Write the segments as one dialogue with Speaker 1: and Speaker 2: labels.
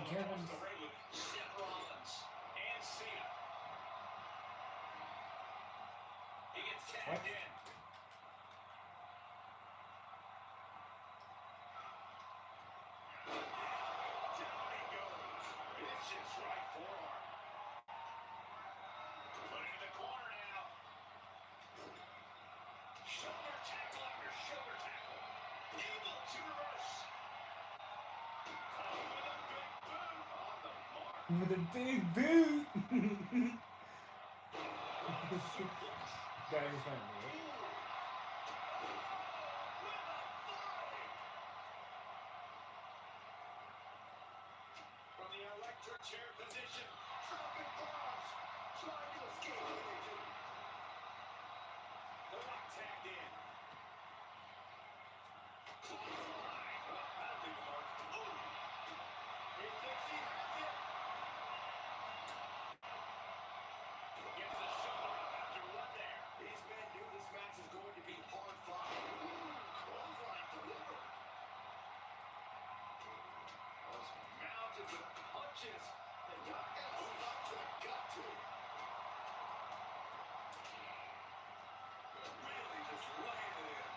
Speaker 1: Kevin. What? With a big boot. Guy just went weird.
Speaker 2: From the electric chair position, dropping bombs, trying to escape. The lock tagged in. That'll be the mark. He thinks he has it. Gets the shoulder up after one there. These men knew this match was going to be hard fought. Clothesline delivered. Those mountains of punches. And got moved up to the gut to it. Really just laying it in.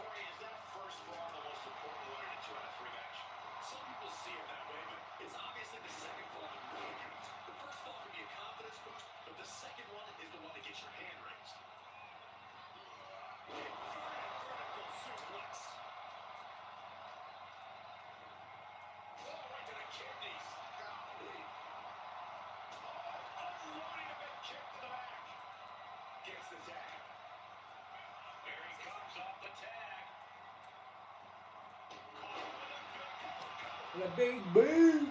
Speaker 2: Corey, is that first fall the most important one in a draft rematch? Some people see it that way, but it's obviously the second fall that really counts. The first fall can be a confidence boost, but the second one is the one that gets your hand raised. Inverted vertical suplex. Oh, right to the kidneys. Golly. Oh, unloading a big kick to the back. Gets the tag. Here he comes off the tag.
Speaker 1: With a big boot.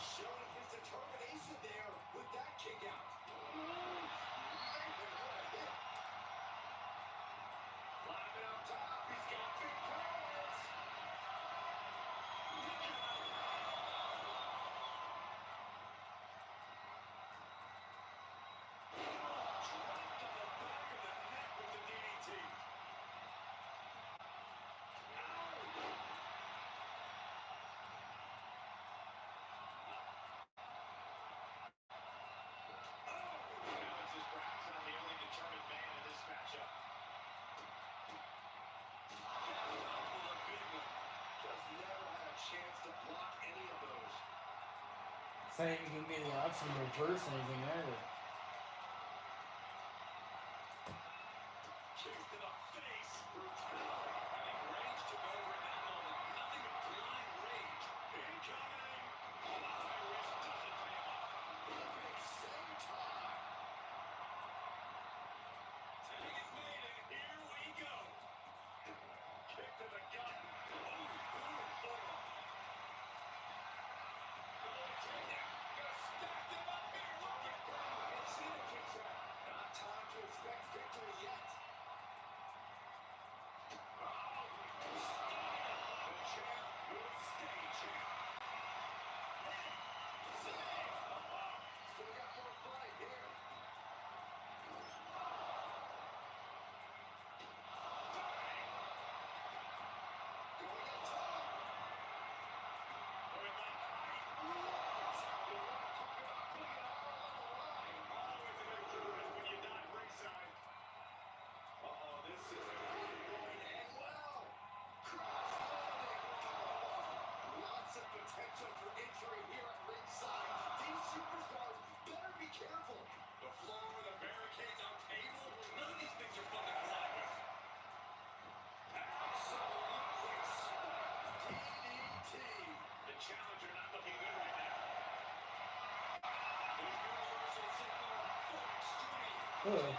Speaker 2: Showing his determination there with that kick out. Climbing up top, he's got big plans. Dropped on the back of the neck with the DDT.
Speaker 1: Saying you can get the option to reverse anything either.
Speaker 2: Kick to the face. Brutality. I think rage took over in that moment. Nothing but blind rage. Incoming. The high risk doesn't pay off. Big same time. Tag is made and here we go. Kick to the gut. Not time to expect victory yet. The champ will stay champ. Still got more fight here. Going up top. Going back high. Talk about putting it all on the line. Always a good improvement when you're not ringside. Uh-oh, this is going and well. Cross landing. Lots of potential for injury here at ringside. These superstars better be careful. The floor, the barricades on table. None of these things are fun to collide with. Absolutely spiked DDT. The challenger not looking good right now. The universal signal for extreme.
Speaker 1: Oh.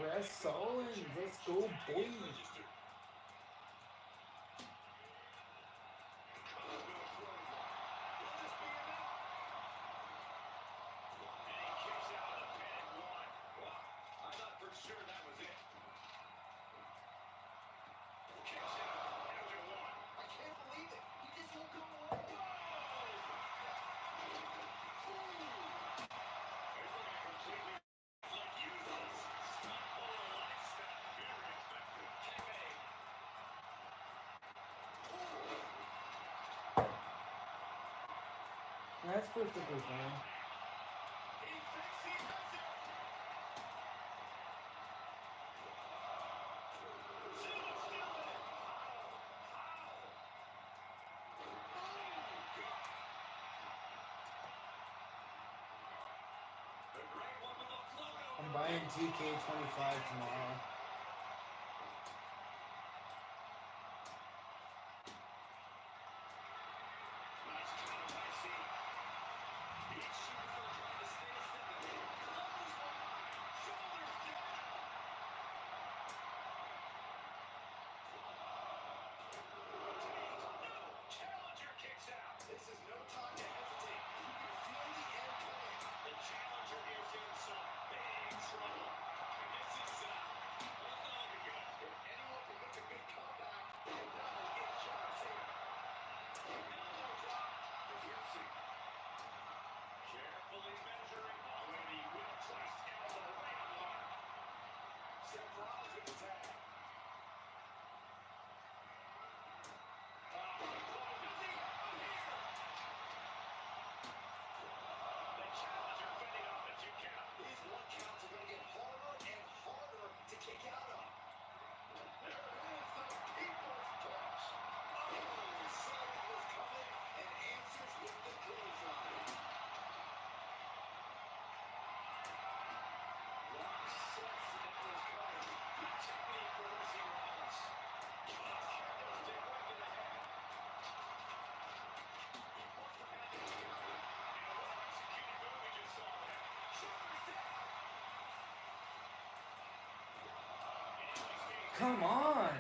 Speaker 1: Rest Solon. Let's go, boy. That's perfectly fine. I'm buying 2K25 tomorrow. Come on!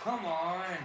Speaker 1: Come on!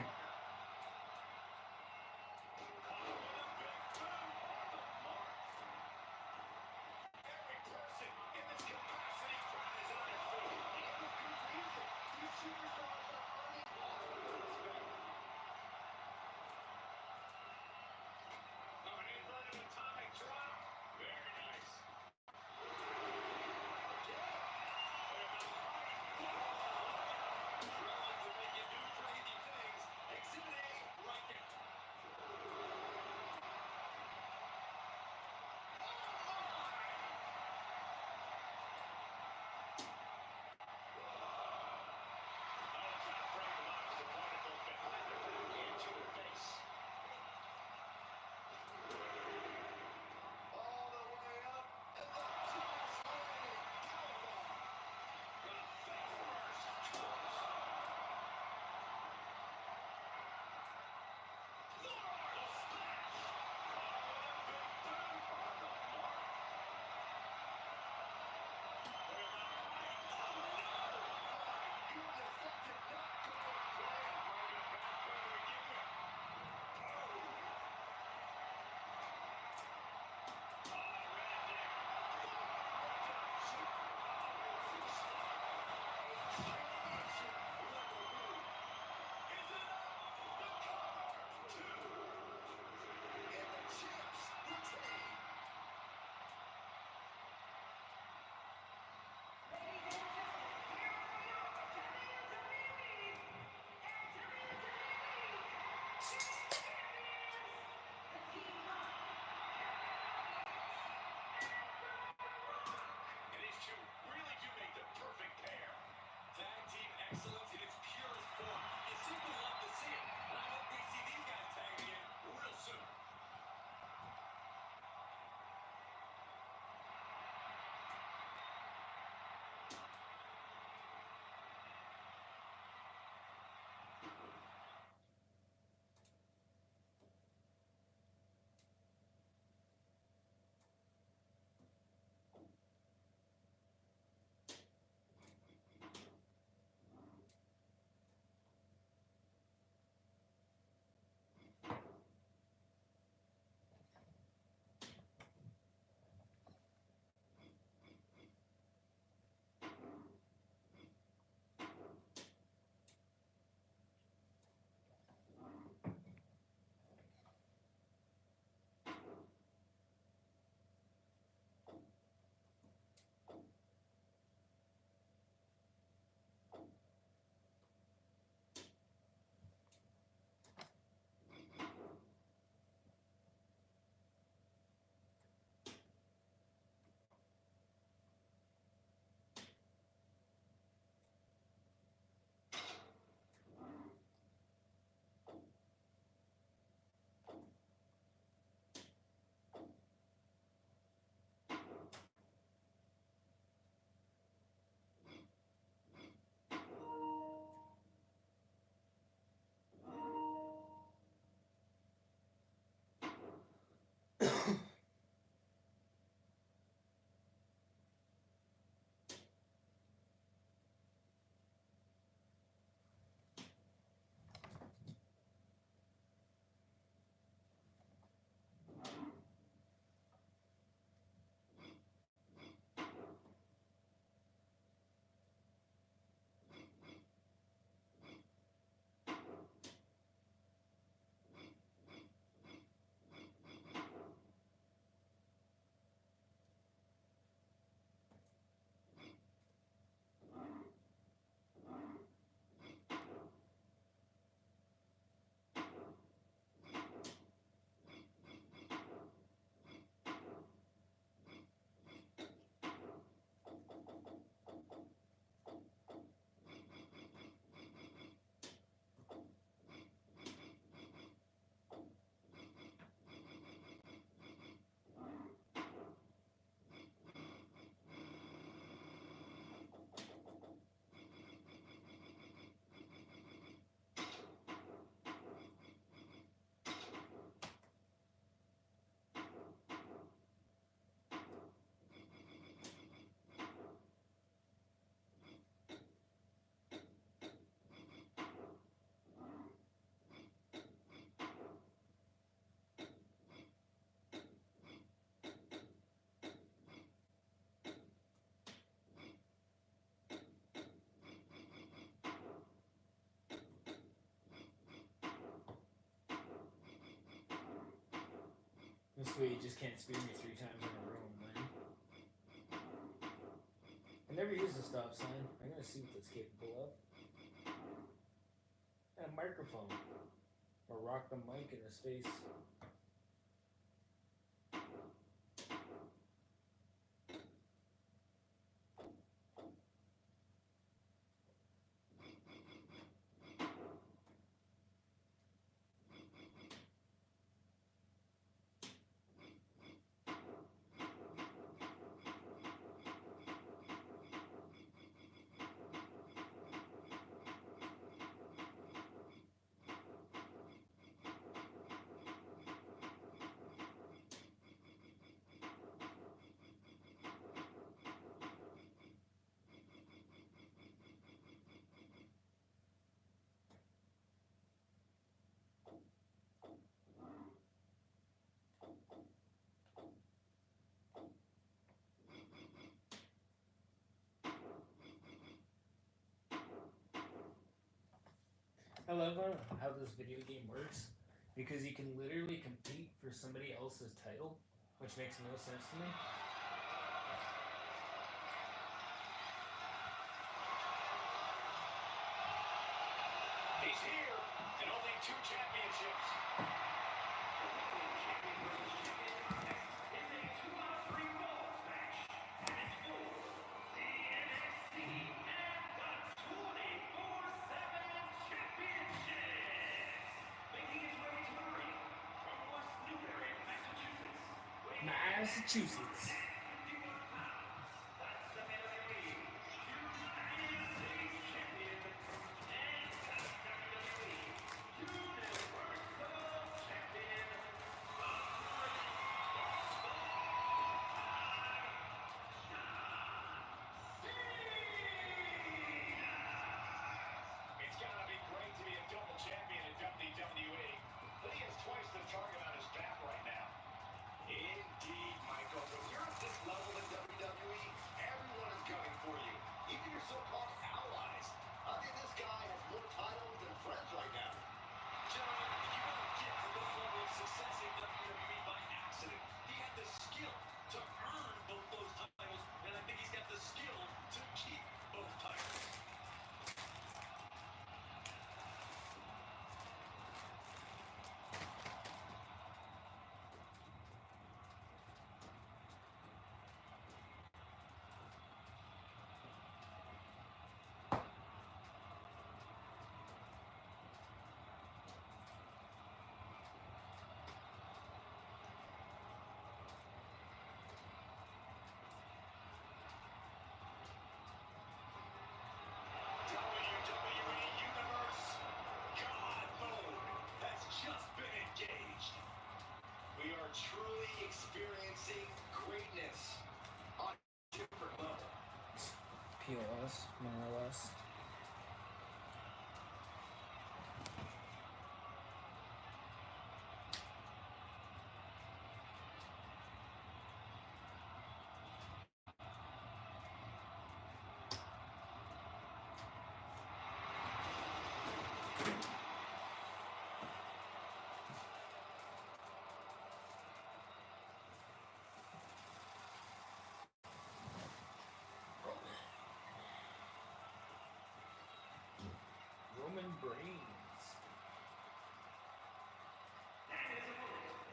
Speaker 2: And these two really do make the perfect pair. Tag team excellence in its purest form. You simply love to see it. And I hope we see these guys tag again real soon.
Speaker 1: This way you just can't spear me 3 times in a row and win. I never use the stop sign. I'm gonna see what it's capable of. And a microphone. Or rock the mic in his face. I love how this video game works because you can literally compete for somebody else's title, which makes no sense to me.
Speaker 2: He's here, and only 2 championships.
Speaker 1: Massachusetts.
Speaker 2: It's gotta be great to be a double champion in WWE, but he has twice the target on his back right now. Indeed, Michael. When you're at this level in WWE, everyone is gunning for you, even your so-called allies. I think this guy has more titles than friends right now. Gentlemen, you don't get to this level of success in WWE by accident. He had the skill to earn both those titles, and I think he's got the skill to keep both titles. WWE Universe God Mode has just been engaged. We are truly experiencing greatness on a different level.
Speaker 1: POS, more or less. Roman Reigns.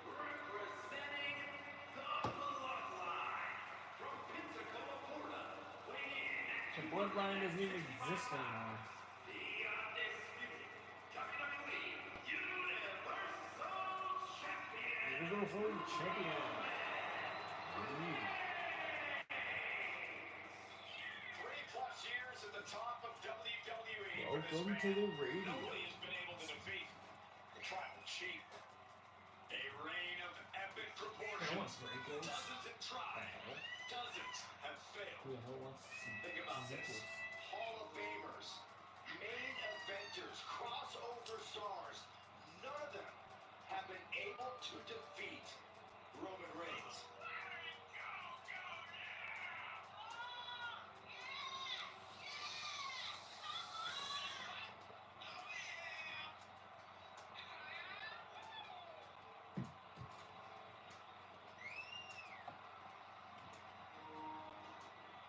Speaker 2: Representing the Bloodline from Pensacola, Florida, weighing in
Speaker 1: The bloodline doesn't even exist anymore.
Speaker 2: the undisputed WWE Universal Champion.
Speaker 1: Universal Champion.
Speaker 2: 3+ years at the top of WWE.
Speaker 1: Welcome to the radio.
Speaker 2: Nobody has been able to defeat the Tribal Chief. A reign of epic
Speaker 1: No
Speaker 2: proportions.
Speaker 1: one's breakers.
Speaker 2: Dozens have tried. Dozens have failed.
Speaker 1: Who the hell wants to see
Speaker 2: Think about this.
Speaker 1: Ziggles?
Speaker 2: Hall of Famers, main eventers, crossover stars. None of them have been able to defeat Roman Reigns.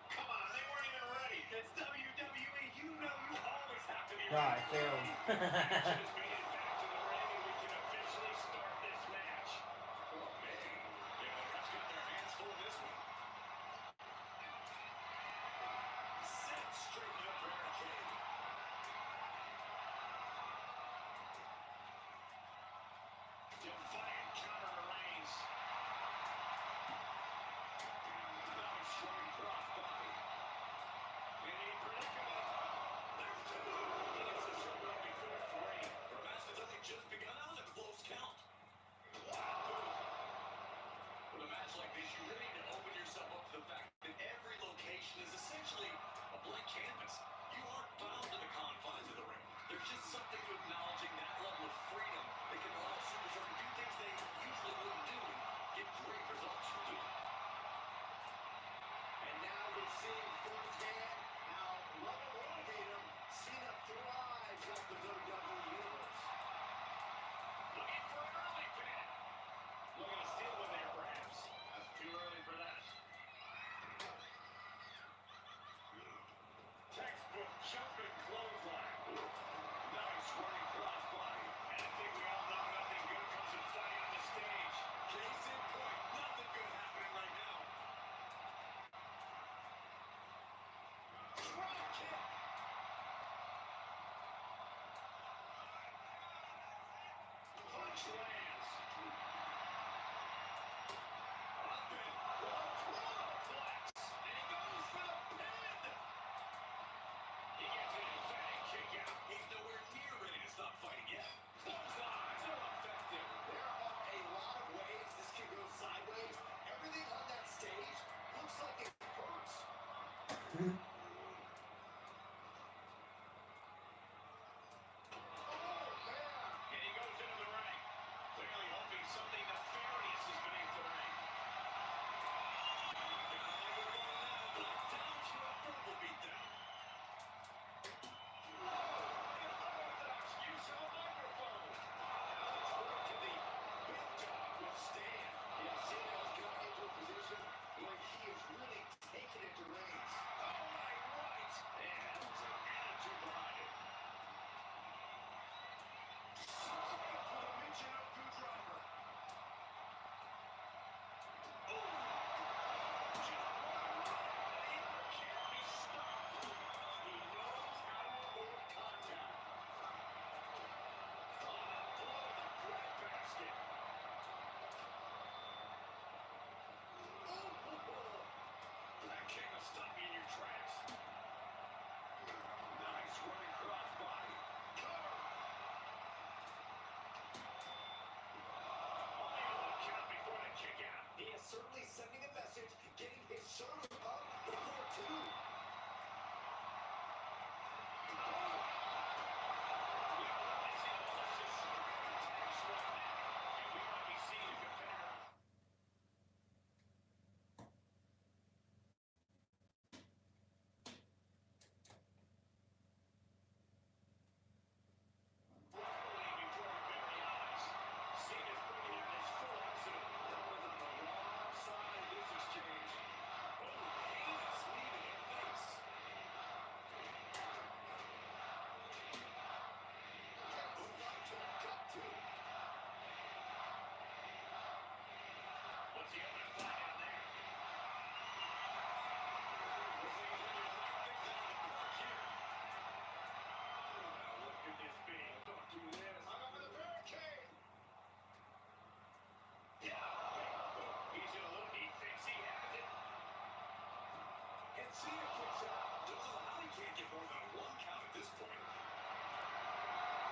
Speaker 2: Come on, they weren't even ready. It's WWE. You know you always have to be ready.
Speaker 1: Ah, I failed.
Speaker 2: Just made it back to the ring and we can officially start this match. Oh, man. Yeah, the ref's got their hands full this one. Set, straighten up barricade. Defiant counter to Reigns. Now strong crossbody. In a predicament. There's two. He gets a shoulder up before 3. And he goes into the ring. Clearly hoping something nefarious is beneath the ring. Down to a verbal beatdown. Unorthodox use of a microphone. How much work can the big dog withstand? Yeah, Cena's got into a position where he is really taking it to Reigns. Oh, my right. And there's an attitude behind it. For the Michinoku driver. Certainly sending a message, getting his shoulder up before two. Cena kicks out. Don't know how he can't get more than one count at this point.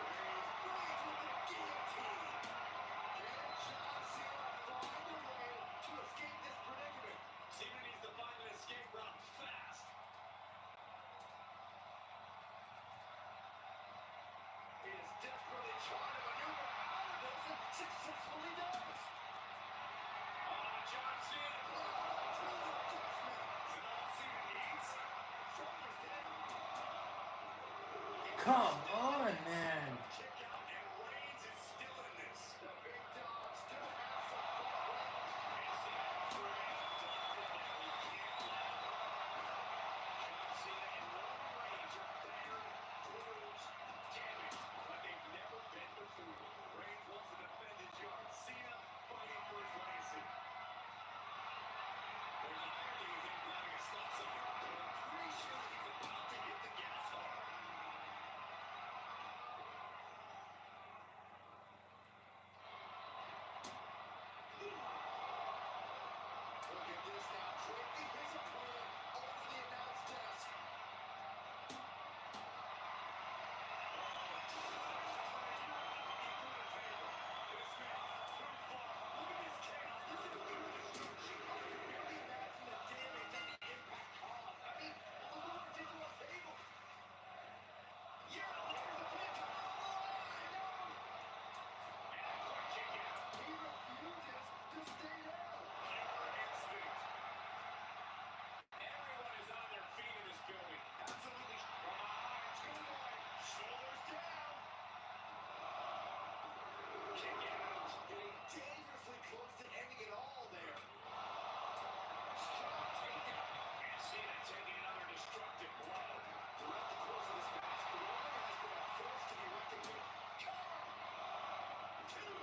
Speaker 2: Reigns bleeds with the guillotine. Can John Cena find a way to escape this predicament? Cena needs to find an escape route fast. He is desperately trying to maneuver out of this and successfully does. John Cena.
Speaker 1: Come on, man.
Speaker 2: Kick out and Reigns is still in this. The big dog still has some fight left. And Cena afraid of John Cena. He can't let him. John Cena and Roman Reigns are battered, bruised, damaged like they've never been before. Reigns wants to defend his yard. Cena fighting for his legacy. There's irony in him grabbing a slot somewhere, but I'm pretty sure he's about to hit the gas hard. Look at this now, draping his opponent over the announce desk. This man is too far. Look at this chaos. This is pure destruction. I can barely imagine the damage that the impact caused. I mean, look at what it did to our table. Yeah, there's the pin on the line. And a quick kick out. He refuses to stay down. Pure instinct. Everyone is on their feet in this building. Absolutely. Too wide. Shoulders down. Kick out. Getting dangerously close to ending it all there. Strong takedown. And Cena taking another destructive blow. Throughout the course of this match, Roman has been a force to be reckoned with. Cover. Two.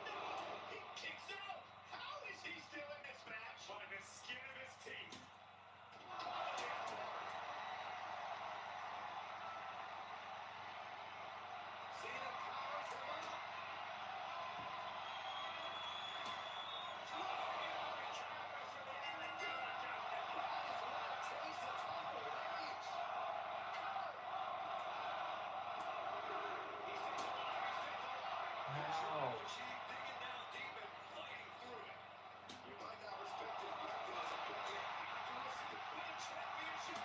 Speaker 2: No. He kicks out. How is he still in this match? By the skin of his teeth. Cena powers him up.
Speaker 1: Wow.
Speaker 2: Digging down deep and fighting through it. You might not respect his method as a brilliant activist, but a championship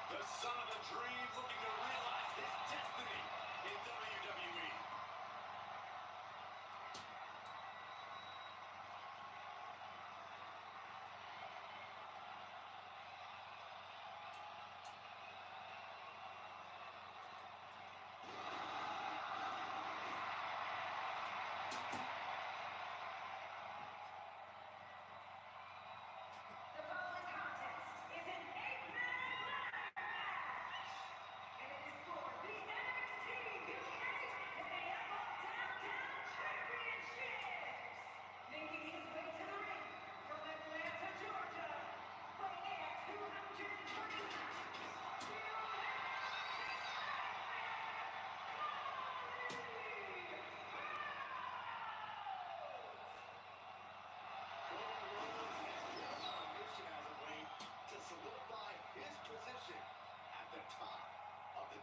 Speaker 2: The son of a dream looking to realize his destiny in WWE.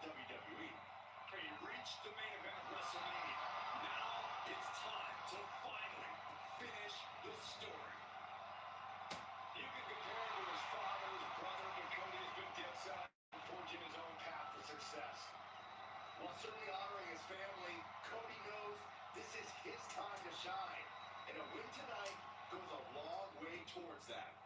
Speaker 2: WWE. He reached the main event of WrestleMania. Now it's time to finally finish the story. You can compare him to his father, his brother, but Cody has been dead set on forging his own path to success. While certainly honoring his family, Cody knows this is his time to shine. And a win tonight goes a long way towards that.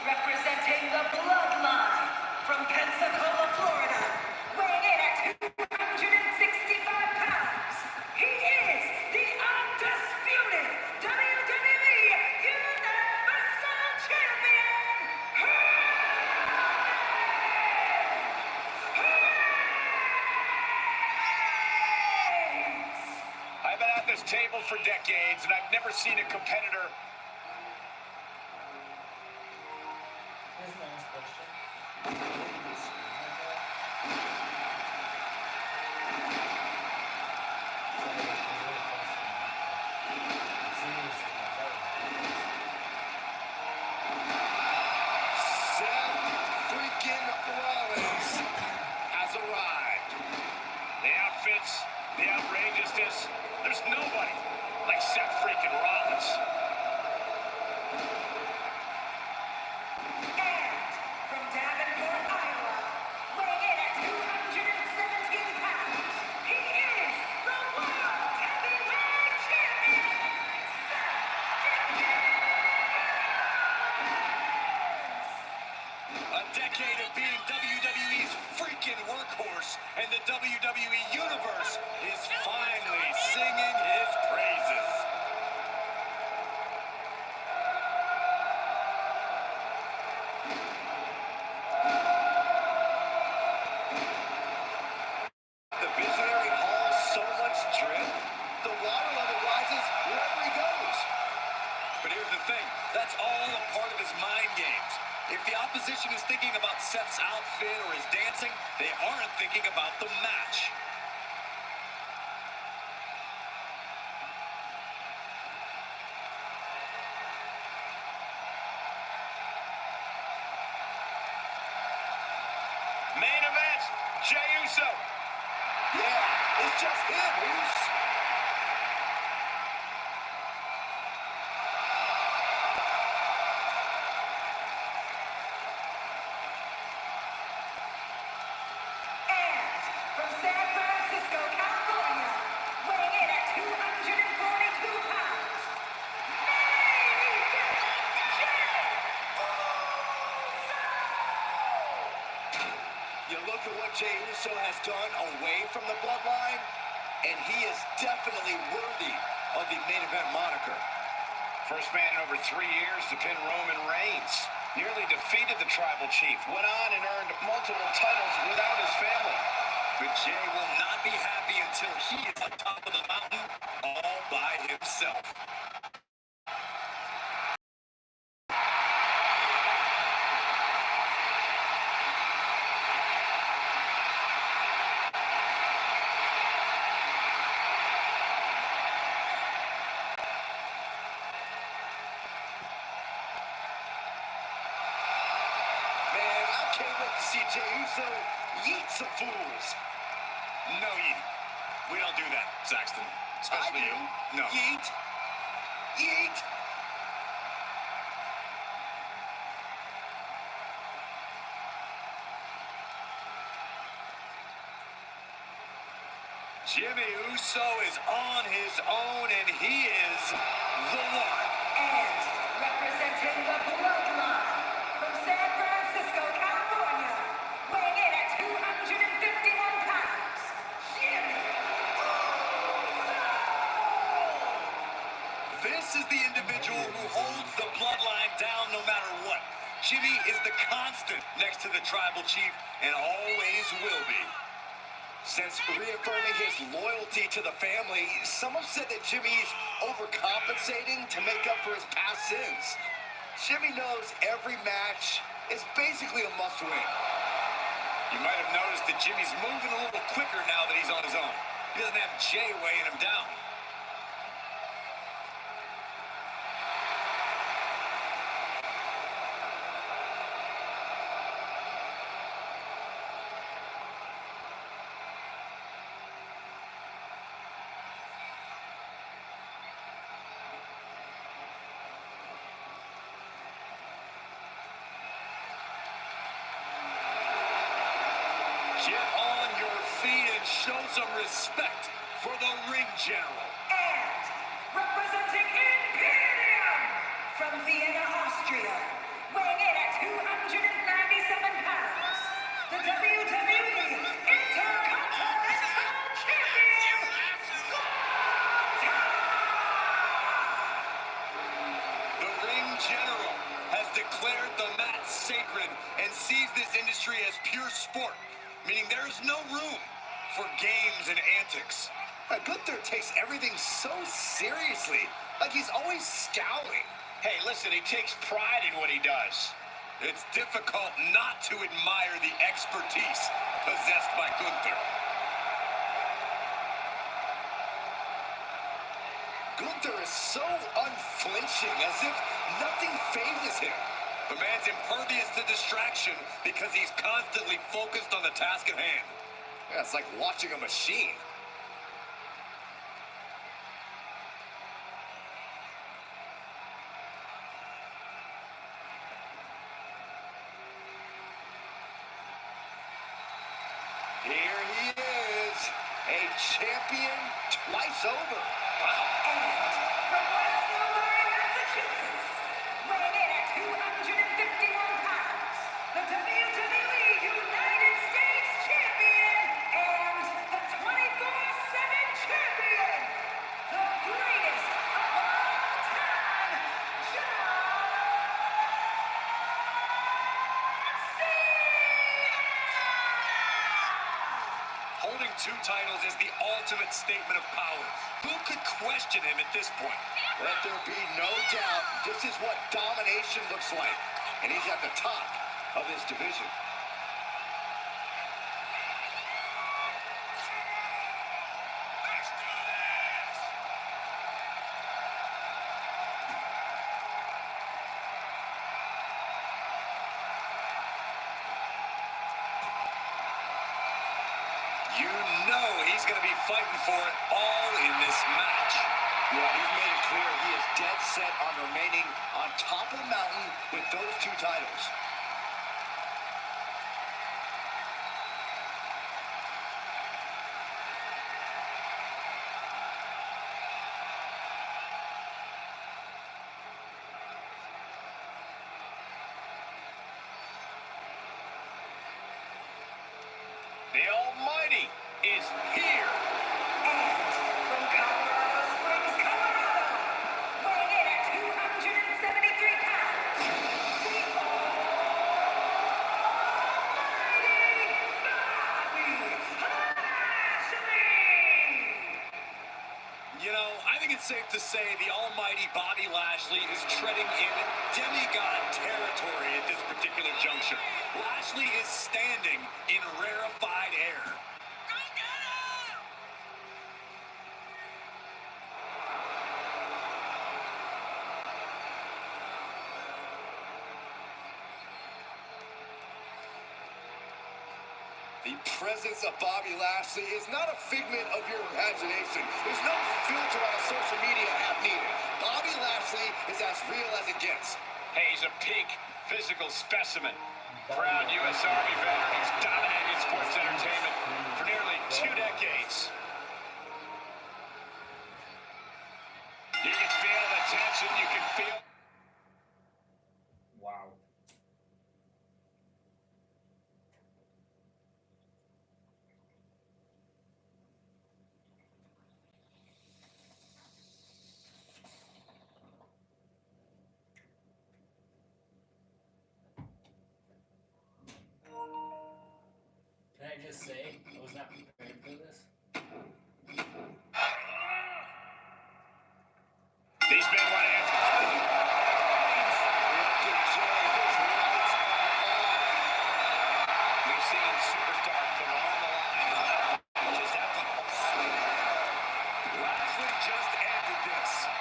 Speaker 3: Representing the bloodline from Pensacola, Florida, weighing in at 265 pounds, he is the undisputed WWE Universal Champion,
Speaker 2: I've been at this table for decades, and I've never seen a competitor.
Speaker 1: Here's my next question.
Speaker 2: Seth freaking Rollins has arrived. The outfits, the outrageousness, there's nobody like Seth freaking Rollins.
Speaker 3: from Davenport, Iowa, weighing in at 217 pounds, he is the World Heavyweight Champion,
Speaker 2: A decade of being WWE's freaking workhorse, and the WWE Universe is finally singing his praises. The visionary hauls so much drip, the water level rises wherever he goes. But here's the thing, that's all a part of his mind games. If the opposition is thinking about Seth's outfit or his dancing, they aren't thinking about the match. Jey Uso. Yeah, it's just him, Uso.
Speaker 3: From San Francisco, California, weighing in at 242 pounds,
Speaker 2: You look at what Jey Uso has done away from the bloodline, and he is definitely worthy of the main event moniker.
Speaker 4: First man in over 3 years to pin Roman Reigns. Nearly defeated the Tribal Chief. Went on and earned multiple titles without his family.
Speaker 2: But Jey will not be happy until he is on top of the mountain all by himself. Man, I can't wait to see Jey Uso yeet some fools.
Speaker 4: No yeet. We don't do that, Saxton. Especially
Speaker 2: I do.
Speaker 4: you. No.
Speaker 2: Yeet. Yeet. Jimmy Uso is on his own, and he is the one.
Speaker 3: and representing the bloodline from San Francisco, California, weighing in at 251 pounds, Jimmy Uso.
Speaker 2: This is the individual who holds the bloodline down no matter what. Jimmy is the constant next to the Tribal Chief and always will be. Since reaffirming his loyalty to the family, some have said that Jimmy's overcompensating to make up for his past sins. Jimmy knows every match is basically a must-win.
Speaker 4: You might have noticed that Jimmy's moving a little quicker now that he's on his own. He doesn't have Jey weighing him down.
Speaker 2: Get on your feet and show some respect for the ring general.
Speaker 3: And representing Imperium from Vienna, Austria, weighing in at 297 pounds, the WWE Intercontinental Champion,
Speaker 2: The ring general has declared the mat sacred and sees this industry as pure sport, meaning there is no room for games and antics. Gunther takes everything so seriously, like he's always scowling.
Speaker 4: Hey, listen, he takes pride in what he does.
Speaker 2: It's difficult not to admire the expertise possessed by Gunther. Gunther is so unflinching, as if nothing phases him. The man's impervious to distraction because he's constantly focused on the task at hand. Yeah, it's like watching a machine. Here he is, a champion twice over. Wow.
Speaker 3: and from West Newbury, Massachusetts, weighing in at 251 pounds, the WWE United States Champion and the 24/7 Champion, the greatest of all time, John Cena!
Speaker 2: Holding two titles is the ultimate statement of power. Who could question him at this point? Let there be no doubt, this is what domination looks like. And he's at the top of his division.
Speaker 4: You know he's going to be fighting for it all in this match. Yeah, he's made it clear he is dead set on remaining on top of the mountain with those two titles. The Almighty is here.
Speaker 3: And from Colorado Springs, Colorado, weighing in at 273 pounds, the Almighty Bobby Lashley!
Speaker 4: You know, I think it's safe to say the almighty Bobby Lashley is treading in demigod territory at this particular juncture. Lashley is standing in rarefied air.
Speaker 3: Go get him!
Speaker 4: The presence of Bobby Lashley is not a figment of your imagination. There's no filter on a social media app needed. Bobby Lashley is as real as it gets. Hey, he's a peak physical specimen. Proud U.S. Army veteran. He's dominated sports entertainment for nearly 2 decades. You can feel the tension. You can feel...
Speaker 1: Wow. Can I just say, I was not prepared for this.
Speaker 4: These men want to We've seen superstars put all on the line. Just have to... Lashley just ended this.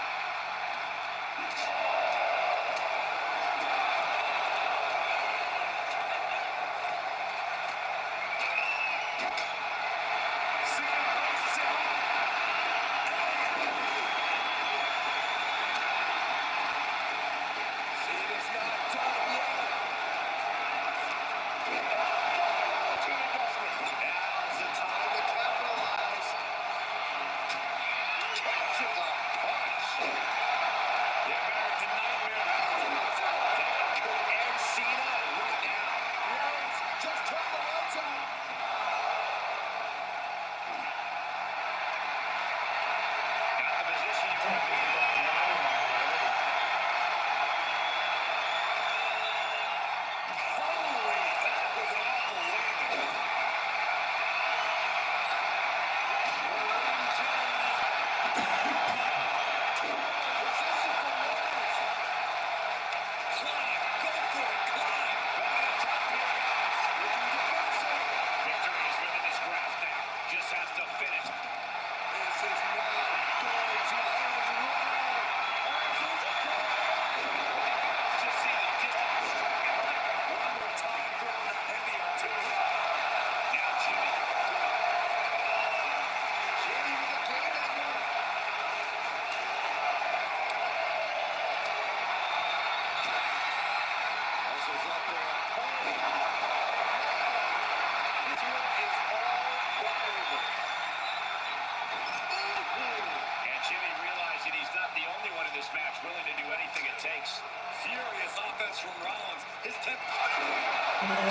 Speaker 4: Willing to do anything it takes. Furious offense from Rollins. His tempo.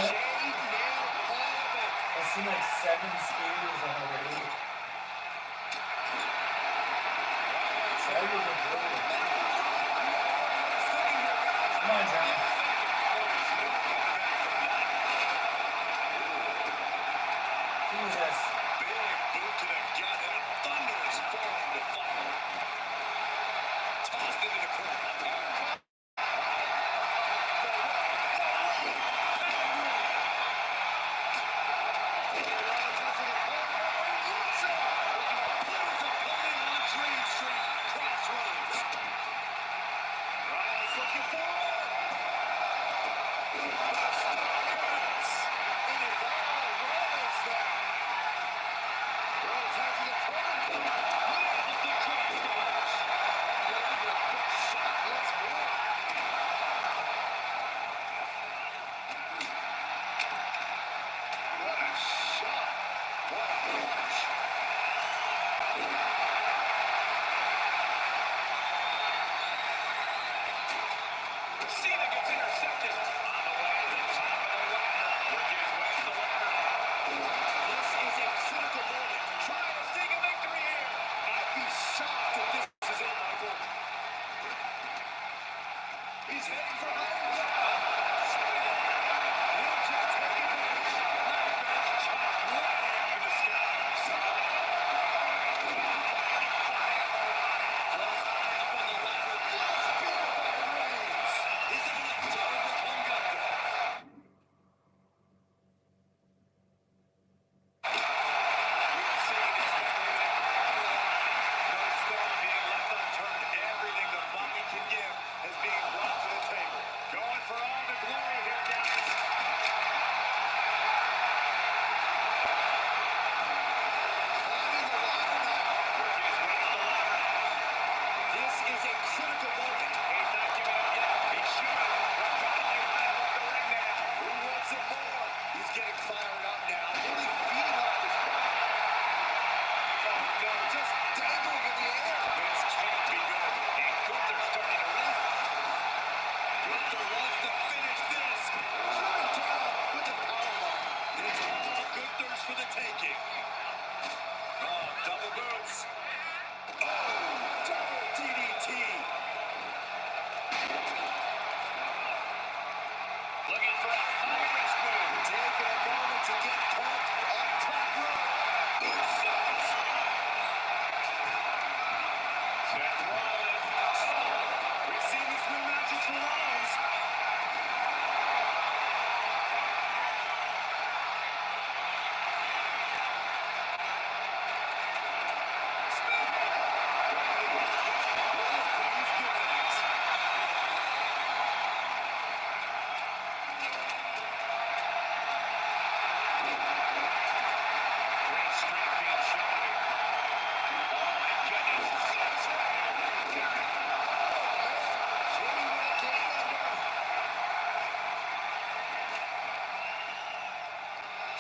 Speaker 4: Shade nailed all of it.
Speaker 1: I've seen like 7 spears already. Come on, John. Jesus.
Speaker 4: Big boot to the gut and a thunderous form to follow. Tossed into the corner.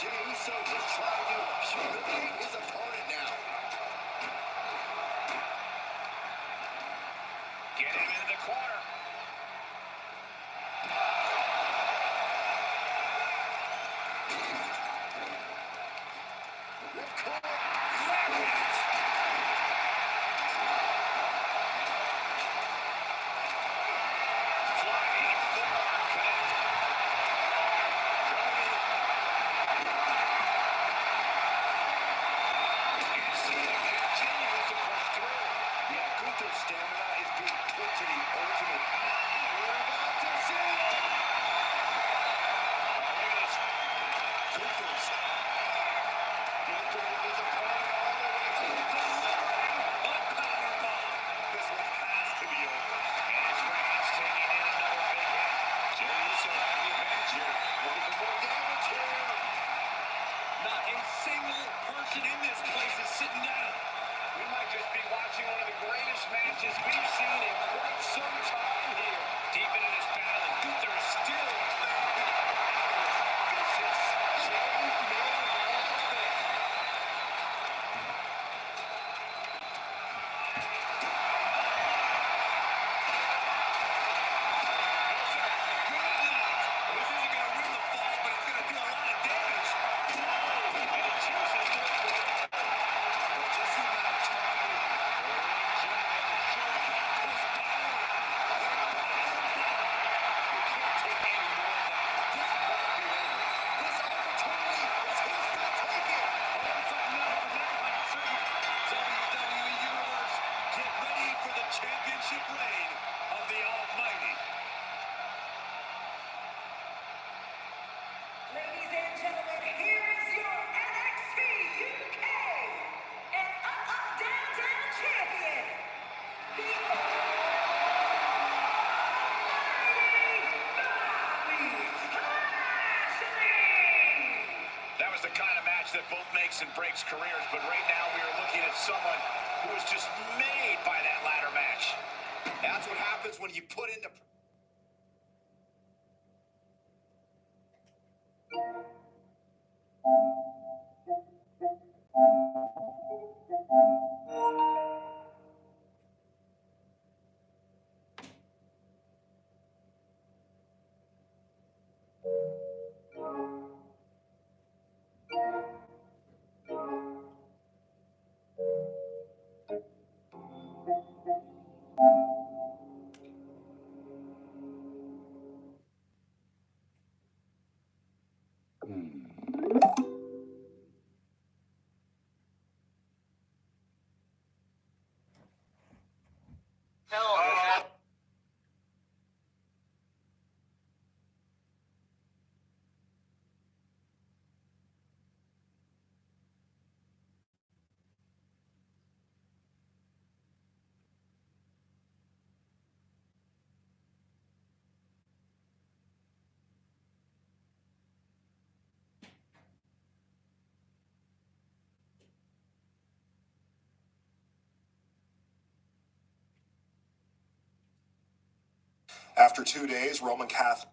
Speaker 4: Jey Uso just trying to humiliate his opponent now. Get him into the corner. Stamina is being put to the ultimate. We're about to see it. Look at this. Gunther's looking at his opponent all the way up, delivering a powerbomb. This one has to be over. And it's Reigns taking in another big hit. Jey Uso has the advantage here. Looking for more damage here. Not a single person in this place is sitting down. We might just be watching one of the greatest matches we've seen in quite some time here. Deep into this battle, and Gunther is still vicious. Jey made all of it. This isn't going to win the fall, but it's going to do a lot of damage. And it chooses to just the amount of time. Championship reign of the Almighty.
Speaker 3: Ladies and gentlemen, here is your NXT UK and Down champion, the Almighty Lashley.
Speaker 4: That was the kind of match that both makes and breaks careers, but right now we are looking at someone who was just made by that ladder match. That's what happens when you put into... After 2 days, Roman Catholic...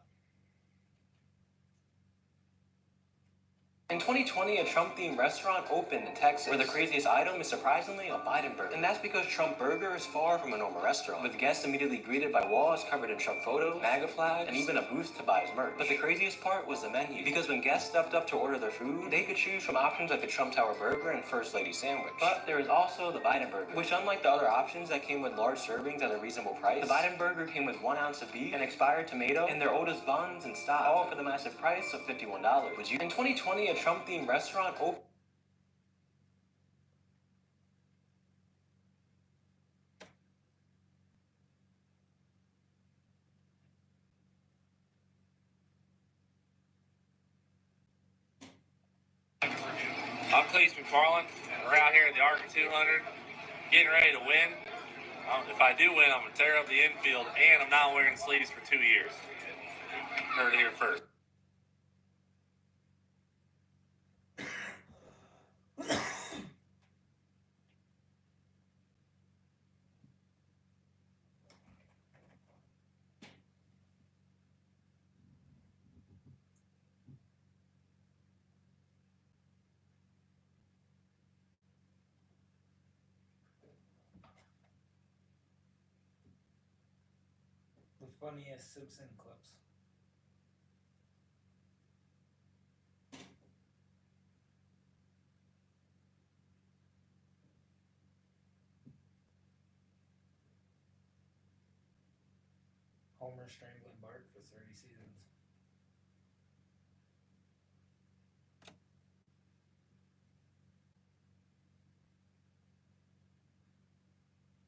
Speaker 5: In 2020, a Trump-themed restaurant opened in Texas, where the craziest item is surprisingly a Biden burger. And that's because Trump Burger is far from a normal restaurant, with guests immediately greeted by walls covered in Trump photos, MAGA flags, and even a booth to buy his merch. But the craziest part was the menu, because when guests stepped up to order their food, they could choose from options like the Trump Tower Burger and First Lady Sandwich. But there is also the Biden Burger, which unlike the other options that came with large servings at a reasonable price, the Biden Burger came with 1 ounce of beef, an expired tomato, and their oldest buns and stock, all for the massive price of $51. Would you? In 2020, a Trump-themed restaurant opened.
Speaker 6: I'm Cleese McFarland. We're out here at the Arc 200, getting ready to win. If I do win, I'm going to tear up the infield, and I'm not wearing sleeves for 2 years. Heard it here first.
Speaker 1: funniest Simpson clips? Homer strangling Bart for 30 seasons.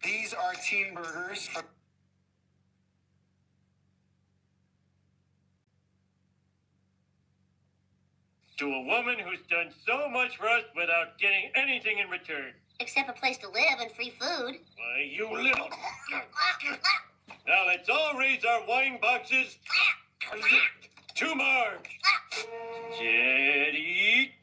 Speaker 4: These are teen burgers from
Speaker 7: to a woman who's done so much for us without getting anything in return.
Speaker 8: Except a place to live and free food.
Speaker 7: Why, you little... Now let's all raise our wine boxes to Marge. Jetty.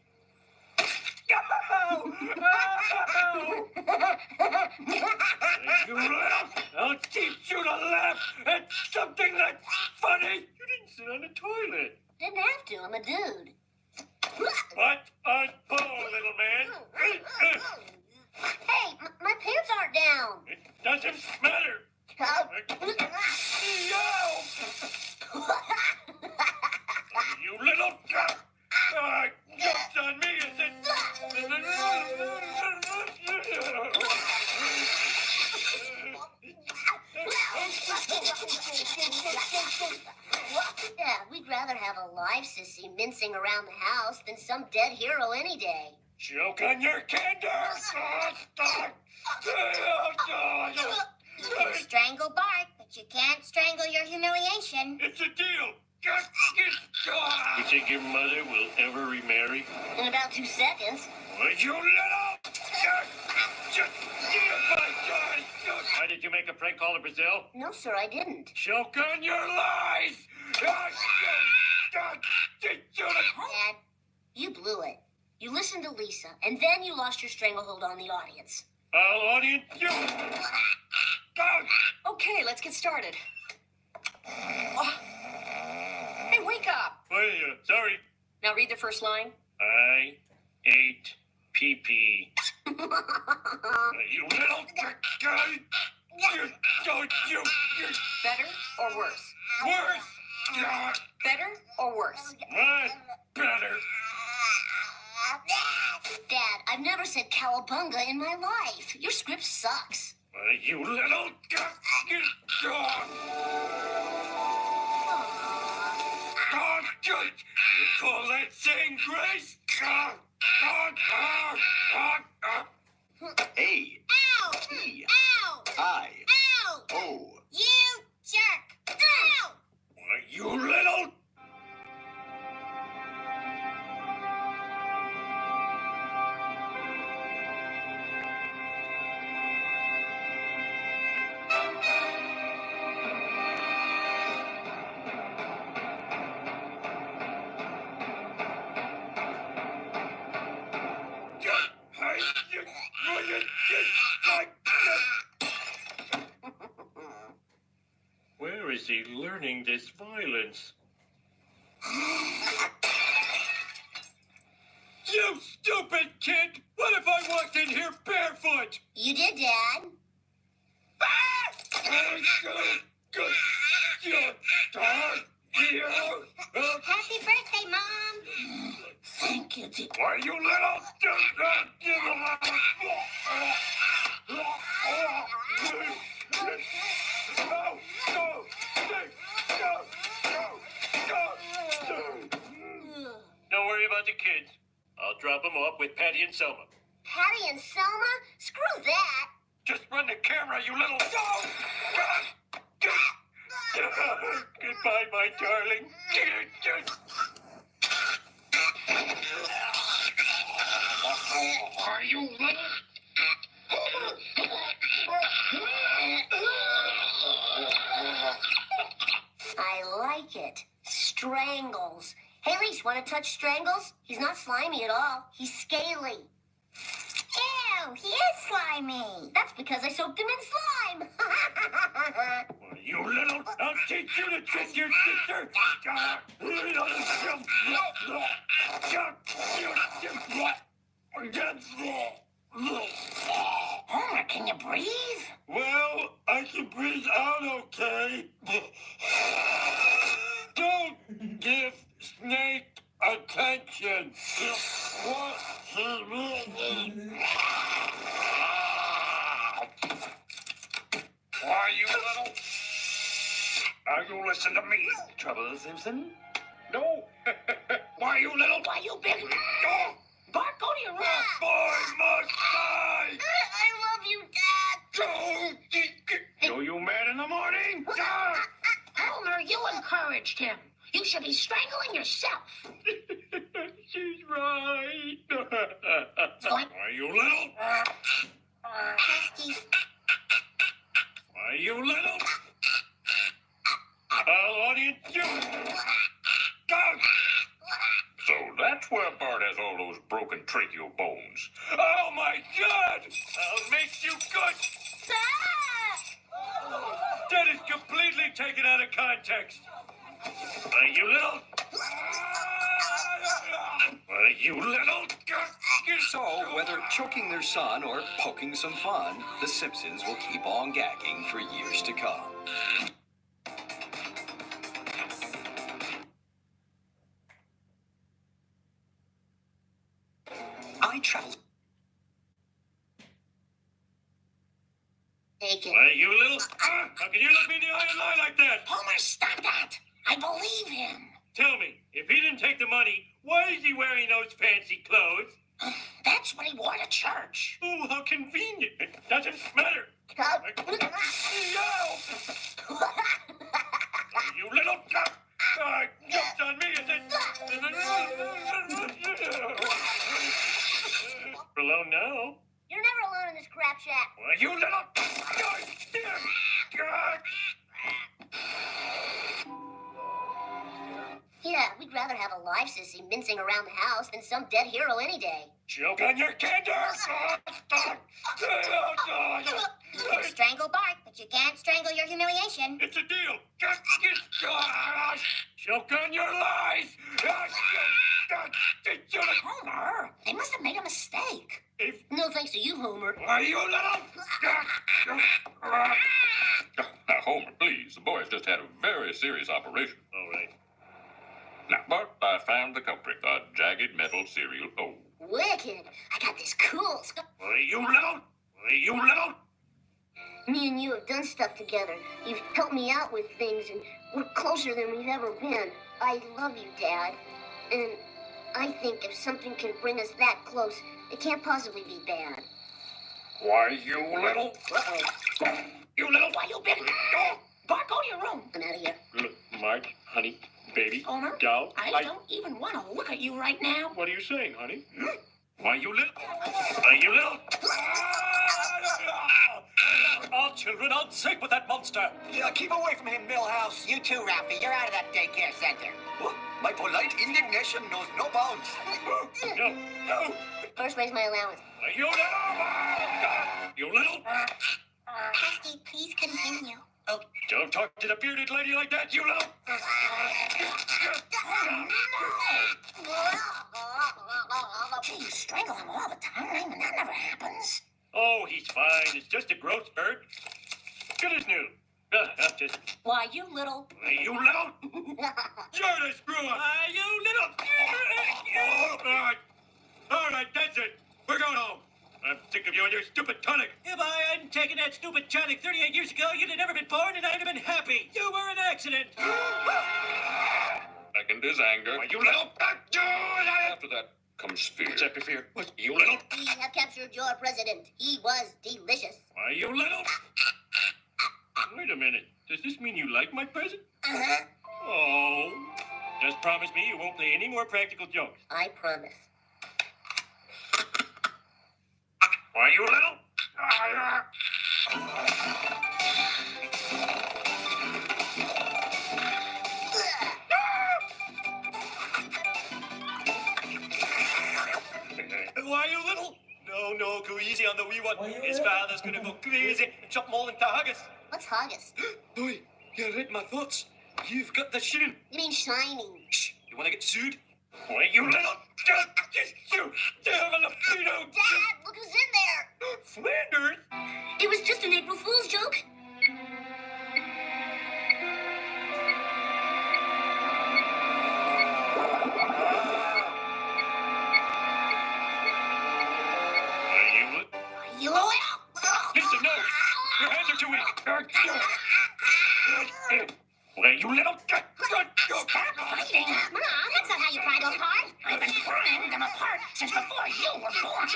Speaker 7: You little... I'll teach you to laugh at something that's funny. You didn't sit on the toilet.
Speaker 8: Didn't have to, I'm a dude.
Speaker 7: What a ball, little man.
Speaker 8: Hey, my pants aren't down.
Speaker 7: It doesn't matter. You little... Joke's on me, is it?
Speaker 8: Yeah, we'd rather have a live sissy mincing around the house than some dead hero any day.
Speaker 7: Choke on your candor!
Speaker 8: You can strangle Bart, but you can't strangle your humiliation.
Speaker 7: It's a deal! You think your mother will ever remarry?
Speaker 8: In about 2 seconds.
Speaker 7: Why, you little... Why did you make a prank call to Brazil?
Speaker 8: No, sir, I didn't.
Speaker 7: Choke on your lies!
Speaker 8: Dad, you blew it. You listened to Lisa, and then you lost your stranglehold on the audience.
Speaker 7: Audience, you...
Speaker 3: Okay, let's get started. Hey, wake up!
Speaker 7: Sorry.
Speaker 3: Now read the first line.
Speaker 7: I ate pee-pee. You little...
Speaker 3: Better or worse?
Speaker 7: Worse!
Speaker 3: Better or worse?
Speaker 7: What? Better.
Speaker 8: Dad, I've never said cowabunga in my life. Your script sucks.
Speaker 7: You little... You call that saying grace?
Speaker 4: A
Speaker 8: Ow!
Speaker 4: E
Speaker 8: Ow!
Speaker 4: I
Speaker 8: Ow!
Speaker 4: O.
Speaker 8: You jerk! Ow!
Speaker 7: You little... Where is he learning this violence? You stupid kid! What if I walked in here barefoot?
Speaker 8: You did, Dad. Happy birthday, Mom. Thank you, dear.
Speaker 7: Why, you little... Don't worry about the kids. I'll drop them off with Patty and Selma.
Speaker 8: Patty and Selma? Screw that.
Speaker 7: Just run the camera, you little... Goodbye, my darling. Are you little...
Speaker 8: I like it. Strangles. Hey, Lise, want to touch Strangles? He's not slimy at all. He's scaly. Ew, he is slimy. That's because I soaked him in slime.
Speaker 7: You little... I'll teach you to trick your sister.
Speaker 8: Homer, can you breathe?
Speaker 7: Well, I can breathe out okay. Don't give Snake attention. What he really... Why, you little... Now you listen to me, Trouble Simpson. No. Why, you little... Why, you big... Oh. Bart, go to your room. Boy must die.
Speaker 8: I love you, Dad.
Speaker 7: So you mad in the morning?
Speaker 8: Homer, you encouraged him. You should be strangling yourself.
Speaker 7: She's right. Why, you little...
Speaker 8: Nasty.
Speaker 7: Why, you little... I'll audience you. Go! So that's where Bart has all those broken tracheal bones. Oh, my God! I'll make you good! That is completely taken out of context. Why, you little... Why, you little...
Speaker 9: So, whether choking their son or poking some fun, the Simpsons will keep on gagging for years to come. I travel.
Speaker 8: Take it.
Speaker 7: Why, you little... How can you look me in the eye and lie like that?
Speaker 8: Homer, stop that. I believe him.
Speaker 7: Tell me, if he didn't take the money, why is he wearing those fancy clothes?
Speaker 8: That's what he wore to church.
Speaker 7: Oh, how convenient. It doesn't matter. You little... Jumps on me and then... Alone now.
Speaker 8: You're never alone in this crap shack.
Speaker 7: Why, you little...
Speaker 8: Yeah, we'd rather have a live sissy mincing around the house than some dead hero any day.
Speaker 7: Choke on your candy!
Speaker 8: You can strangle Bart, but you can't strangle your humiliation.
Speaker 7: It's a deal. Choke on your lies!
Speaker 8: Homer, they must have made a mistake. No thanks to you, Homer.
Speaker 7: Why, you little...
Speaker 10: Now, Homer, please. The boy's just had a very serious operation.
Speaker 7: All right.
Speaker 10: Now, Bart, I found the culprit, a jagged metal cereal O.
Speaker 8: Wicked. I got this cool stuff.
Speaker 7: Why, you little... Why, you little...
Speaker 8: Me and you have done stuff together. You've helped me out with things, and we're closer than we've ever been. I love you, Dad. And I think if something can bring us that close, it can't possibly be bad.
Speaker 7: Why, you little... You little...
Speaker 8: Why, you big... Bart, go to your room. I'm out of here.
Speaker 7: Look, Marge, honey, baby,
Speaker 8: Homer,
Speaker 7: doll,
Speaker 8: I don't even want to look at you right now.
Speaker 7: What are you saying, honey? Why, you little... Why, you little... All children out sick with that monster.
Speaker 9: Yeah, keep away from him, Millhouse.
Speaker 11: You too, Ralphie. You're out of that daycare center.
Speaker 9: My polite indignation knows no bounds.
Speaker 7: No, no.
Speaker 8: First, raise my allowance.
Speaker 7: Why, you little... You little...
Speaker 8: Krusty, please continue.
Speaker 7: Oh, don't talk to the bearded lady like that, you little...
Speaker 8: Gee, you strangle him all the time, and that never happens.
Speaker 7: Oh, he's fine. It's just a growth spurt. Good as new. Just...
Speaker 8: Why, you little...
Speaker 7: Why, you little... You're the screw-up. Why, you little... All right, that's it. We're going home. I'm sick of you and your stupid tonic. If I hadn't taken that stupid tonic 38 years ago, you'd have never been born and I'd have been happy. You were an accident.
Speaker 10: Second is anger.
Speaker 7: Why, you little...
Speaker 10: After that comes fear.
Speaker 7: What's after fear? What, you little...
Speaker 8: We have captured your president. He was delicious.
Speaker 7: Why, you little... Wait a minute. Does this mean you like my present?
Speaker 8: Uh-huh.
Speaker 7: Oh. Just promise me you won't play any more practical jokes.
Speaker 8: I promise.
Speaker 7: Why, you little... Why, you little... No, go easy on the wee one.
Speaker 1: Why, you
Speaker 7: His
Speaker 1: little-
Speaker 7: father's gonna go crazy and chop them all into haggis.
Speaker 8: What's haggis?
Speaker 7: Boy, you read my thoughts. You've got the shilling.
Speaker 8: You mean shining?
Speaker 7: Shh, you wanna get sued? Why, you little... You... Damn,
Speaker 8: Dad, look who's in there.
Speaker 7: Flanders?
Speaker 8: It was just an April Fool's joke.
Speaker 7: You little? Listen, no! Your hands are too weak! Well, you little...
Speaker 8: Stop fighting! Mom, that's not how you pry those apart.
Speaker 7: I've been prying them apart since before you were born.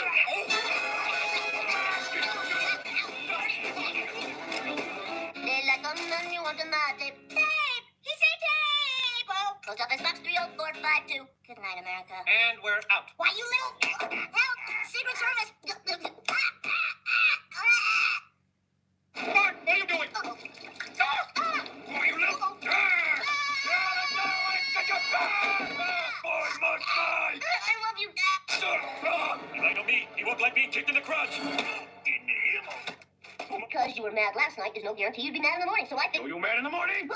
Speaker 8: Nella donna new automatic. Tape! He said tape! Oh, post office box 30452. Good night, America.
Speaker 7: And we're out.
Speaker 8: Why, you little... Help! Secret Service!
Speaker 7: Mark, what are you doing? Why, you little... Boy, must die!
Speaker 8: I love you, Dad.
Speaker 7: You like me? He won't like being kicked in the crotch.
Speaker 8: Because you were mad last night, there's no guarantee you'd be mad in the morning, so I think...
Speaker 7: Are you mad in the morning?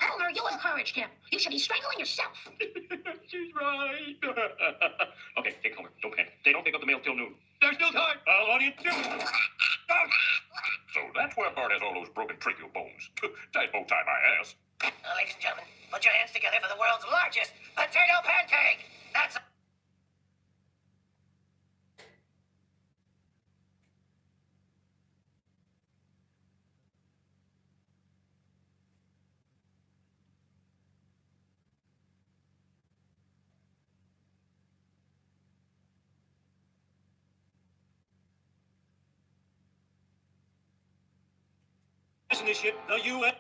Speaker 8: Elmer, you encouraged him. You should be strangling yourself.
Speaker 7: She's right. Okay, take Homer. Don't panic. They don't pick up the mail till noon. There's still time. Audience.
Speaker 10: So that's where Bart has all those broken tracheal bones. Tight bow tie my ass.
Speaker 11: Ladies and gentlemen, put your hands together for the world's largest potato pancake. That's...
Speaker 7: Isn't this shit the UN?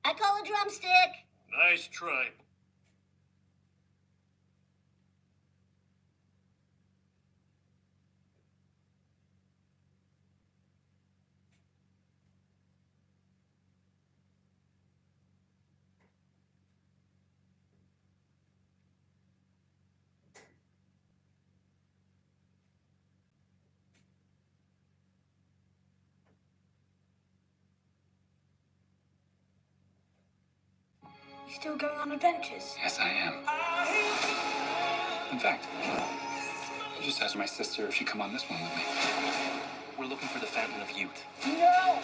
Speaker 8: I call a drumstick.
Speaker 7: Nice try.
Speaker 3: You still going on adventures?
Speaker 12: Yes, I am. In fact, I just asked my sister if she'd come on this one with me.
Speaker 5: We're looking for the Fountain of Youth.
Speaker 3: No!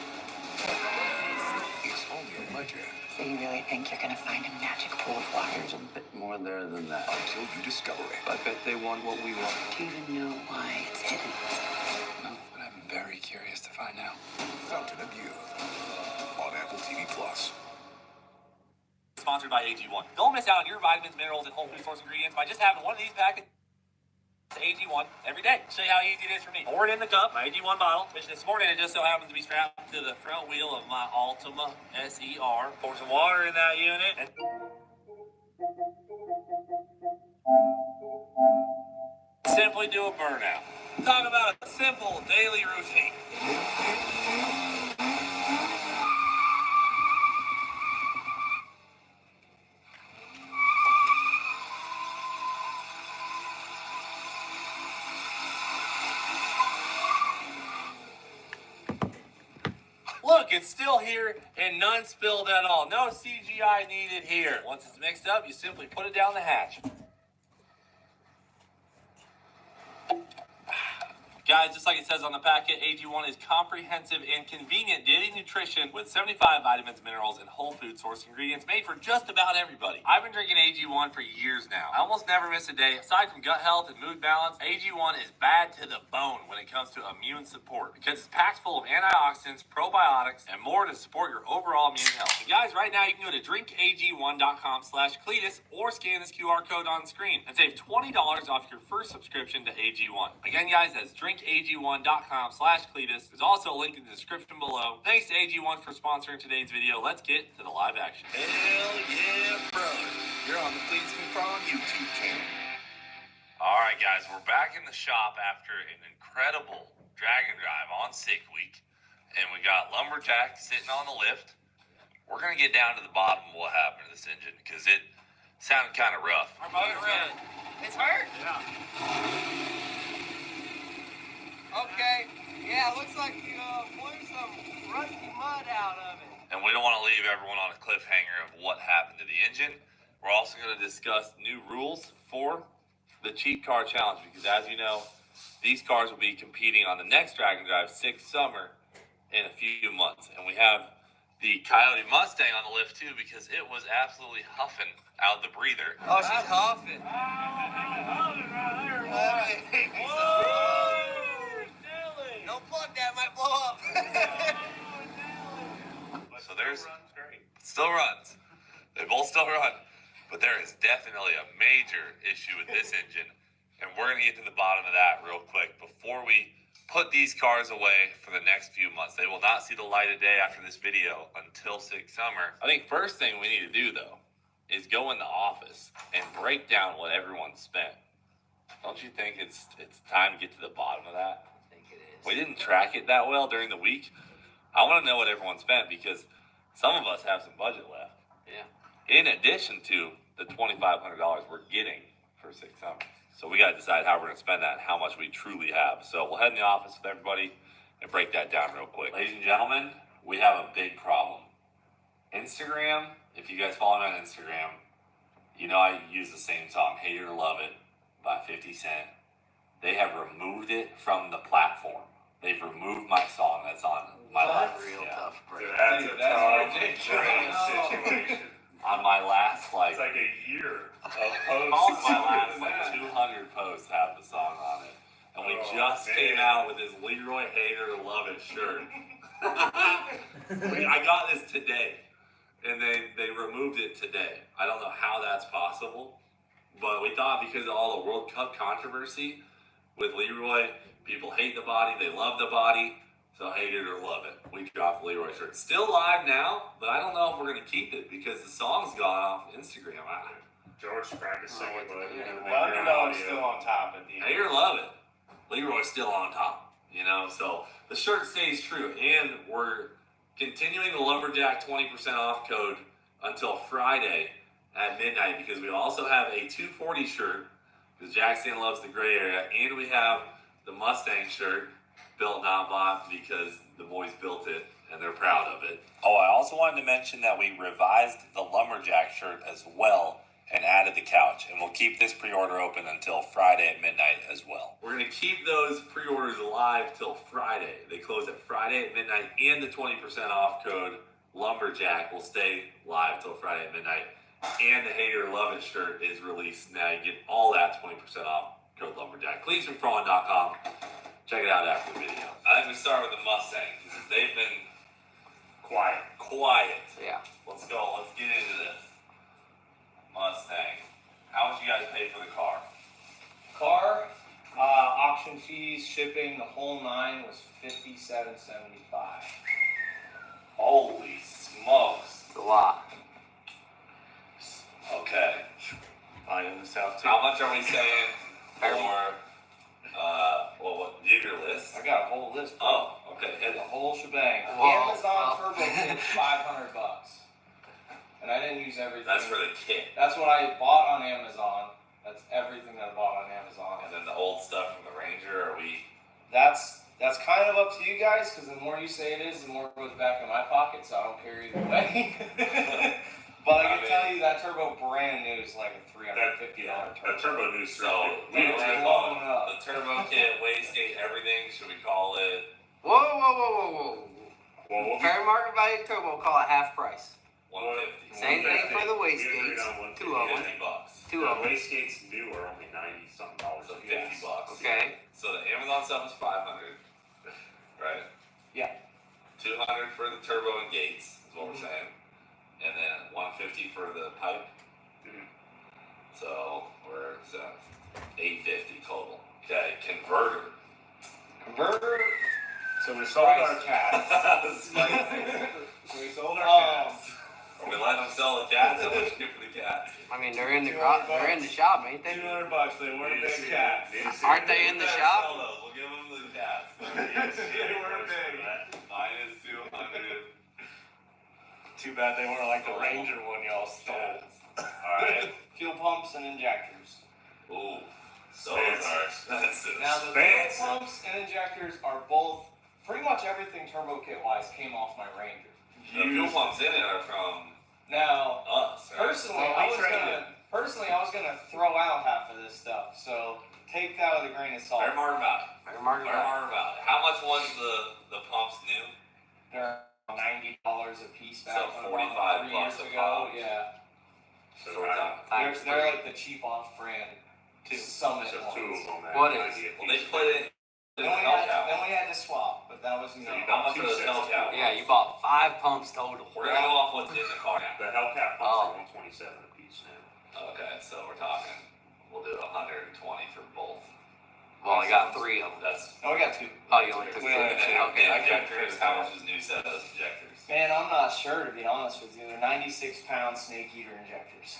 Speaker 12: It's only a ledger.
Speaker 11: So you really think you're gonna find a magic pool of water?
Speaker 12: There's a bit more there than that. Until you discover it.
Speaker 5: I bet they want what we want.
Speaker 11: Do you even know why it's hidden?
Speaker 12: No, but I'm very curious to find out. Fountain of Youth on Apple TV Plus.
Speaker 6: Sponsored by AG1. Don't miss out on your vitamins, minerals, and whole food source ingredients by just having one of these packets. AG1 every day. Show you how easy it is for me. Pour it in the cup, my AG1 bottle, which this morning it just so happens to be strapped to the front wheel of my Altima SER. Pour some water in that unit and simply do a burnout. Talk about a simple daily routine. Look, it's still here and none spilled at all. No CGI needed here. Once it's mixed up, you simply put it down the hatch. Guys, just like it says on the packet, AG1 is comprehensive and convenient daily nutrition with 75 vitamins, minerals, and whole food source ingredients made for just about everybody. I've been drinking AG1 for years now. I almost never miss a day. Aside from gut health and mood balance, AG1 is bad to the bone when it comes to immune support because it's packed full of antioxidants, probiotics, and more to support your overall immune health. And guys, right now you can go to drinkag1.com/Cletus or scan this QR code on screen and save $20 off your first subscription to AG1. Again, guys, that's drinkag1.com/Cletus. There's also a link in the description below. Thanks to AG1 for sponsoring today's video. Let's get to the live action.
Speaker 9: Hell yeah, brother. You're on the Cletus and Prawn YouTube channel.
Speaker 6: All right, guys, we're back in the shop after an incredible Dragon Drive on Sick Week. and we got Lumberjack sitting on the lift. We're going to get down to the bottom of what happened to this engine because it sounded kind of rough.
Speaker 11: Our motor's red. It's hurt?
Speaker 6: Yeah.
Speaker 11: Okay. Yeah, it looks like you blew some rusty mud out of it.
Speaker 6: And we don't want to leave everyone on a cliffhanger of what happened to the engine. We're also going to discuss new rules for the Cheap Car Challenge because, as you know, these cars will be competing on the next Dragon Drive 6th summer in a few months. And we have the Coyote Mustang on the lift too because it was absolutely huffing out the breather.
Speaker 11: Oh, she's huffing. Don't plug that, might blow up.
Speaker 6: So there's still runs. They both still run, but there is definitely a major issue with this engine, and we're gonna get to the bottom of that real quick before we put these cars away for the next few months. They will not see the light of day after this video until 6th summer. I think first thing we need to do though is go in the office and break down what everyone spent. Don't you think it's time to get to the bottom of that?
Speaker 11: I think it is.
Speaker 6: We didn't track it that well during the week. I want to know what everyone spent because some of us have some budget left.
Speaker 11: Yeah.
Speaker 6: In addition to the $2,500 we're getting for 6 summers. So we got to decide how we're going to spend that and how much we truly have. So we'll head in the office with everybody and break that down real quick. Ladies and gentlemen, we have a big problem. Instagram, if you guys follow me on Instagram, you know I use the same song, Hate It or Love It by 50 Cent. They have removed it from the platform. They've removed my song that's on my last.
Speaker 11: Real tough break.
Speaker 13: That's a tough situation.
Speaker 6: On my last,
Speaker 13: It's like a year of posts.
Speaker 6: all my last 200 posts have the song on it. And we just came out with this Leroy Hater to Love It shirt. I got this today. And they removed it today. I don't know how that's possible. But we thought because of all the World Cup controversy with Leroy, people hate the body, they love the body. So hate it or love it. We dropped the Leroy shirt. Still live now, but I don't know if we're going to keep it because the song's gone off Instagram.
Speaker 13: George practicing it, but
Speaker 14: The underdog's still on top at the end.
Speaker 6: Hate it or love it. Leroy's still on top, you know? So the shirt stays true. And we're continuing the Lumberjack 20% off code until Friday at midnight because we also have a 240 shirt because Jackson loves the gray area. And we have the Mustang shirt. Built not bought because the boys built it and they're proud of it. Oh, I also wanted to mention that we revised the Lumberjack shirt as well and added the couch, and we'll keep this pre-order open until Friday at midnight as well. We're going to keep those pre-orders alive till Friday. They close at Friday at midnight, and the 20% off code Lumberjack will stay live till Friday at midnight. And the Hate It or Love It shirt is released now. You get all that 20% off code Lumberjack. CleansFromFront.com. Check it out after the video. I think we start with the Mustang because they've been quiet.
Speaker 11: Yeah.
Speaker 6: Let's go. Let's get into this. Mustang. How much you guys pay for the car?
Speaker 14: Car, auction fees, shipping, the whole nine was $57.75.
Speaker 6: Holy smokes.
Speaker 11: It's a lot.
Speaker 6: Okay.
Speaker 14: Fine in the south too.
Speaker 6: How much are we saying for what digger list?
Speaker 14: I got a whole list.
Speaker 6: Oh, okay.
Speaker 14: The whole shebang.
Speaker 11: Wow.
Speaker 14: Amazon Turbo Kit, $500. And I didn't use everything.
Speaker 6: That's for the kit.
Speaker 14: That's what I bought on Amazon. That's everything that I bought on Amazon.
Speaker 6: And then the old stuff from the Ranger, are we?
Speaker 14: That's kind of up to you guys, because the more you say it is, the more it goes back in my pocket, so I don't care either way. But I can tell you that turbo brand new is like a $350 turbo.
Speaker 13: A turbo new
Speaker 6: So,
Speaker 13: we
Speaker 6: what do we call it? The turbo kit, wastegate, everything, should we call it?
Speaker 11: Whoa.
Speaker 13: Well,
Speaker 11: Fair market value turbo, call it half price.
Speaker 6: 150.
Speaker 11: Same thing for the wastegates. Two of them.
Speaker 6: $50.
Speaker 11: Two of them.
Speaker 13: Wastegates new are only $90-something.
Speaker 6: So $50.
Speaker 11: Okay.
Speaker 6: So the Amazon stuff is $500, right?
Speaker 14: Yeah.
Speaker 6: $200 for the turbo and gates is what we're saying, and then $150 for the pipe. So we're $850 total. Okay, converter.
Speaker 14: So we sold our cats. We sold our cats.
Speaker 6: Are we letting them sell the cats? How much you get for the cats?
Speaker 11: I mean, they're in the shop, ain't they?
Speaker 14: $200. They weren't big cats.
Speaker 11: Aren't they in the shop?
Speaker 6: Sell those. We'll give them the cats.
Speaker 14: They weren't big.
Speaker 6: Mine is
Speaker 15: Too bad they weren't like the Ranger one y'all stole.
Speaker 14: Alright. Fuel pumps and injectors.
Speaker 6: Ooh. Those are expensive.
Speaker 14: Now the fuel pumps and injectors are both, pretty much everything turbo kit wise came off my Ranger.
Speaker 6: The fuel pumps in it are from
Speaker 14: now
Speaker 6: us. Right?
Speaker 14: Personally, I was gonna throw out half of this stuff, so take that with a grain of salt.
Speaker 6: Fair market value.
Speaker 5: Fair market value.
Speaker 6: How much was the pumps new?
Speaker 14: They're $90 a piece back
Speaker 6: So
Speaker 14: when
Speaker 6: 45
Speaker 14: 3
Speaker 6: bucks
Speaker 14: years
Speaker 6: a
Speaker 14: ago.
Speaker 6: pop.
Speaker 14: Yeah.
Speaker 6: So we're talking.
Speaker 14: They're like the cheap off brand Summit
Speaker 13: So
Speaker 14: ones.
Speaker 13: 2 of them.
Speaker 5: What is?
Speaker 6: Well, they put it in
Speaker 14: Then
Speaker 6: the
Speaker 14: we
Speaker 6: Hellcat.
Speaker 14: had to swap, but that was
Speaker 6: How much for the Hellcat?
Speaker 5: Yeah, you bought 5 pumps total.
Speaker 6: We're gonna go off what's in the car now.
Speaker 13: The Hellcat pumps are 127 a piece now.
Speaker 6: Okay, so we're talking. We'll do 120 for both.
Speaker 5: Well, I got 3 of them.
Speaker 6: That's.
Speaker 14: Oh, we got 2.
Speaker 5: Oh, you only took 2.
Speaker 14: We only
Speaker 5: Okay,
Speaker 14: took 2.
Speaker 5: I
Speaker 6: Injectors. How much is new set of injectors?
Speaker 14: Man, I'm not sure to be honest with you. They're 96-pound snake eater injectors.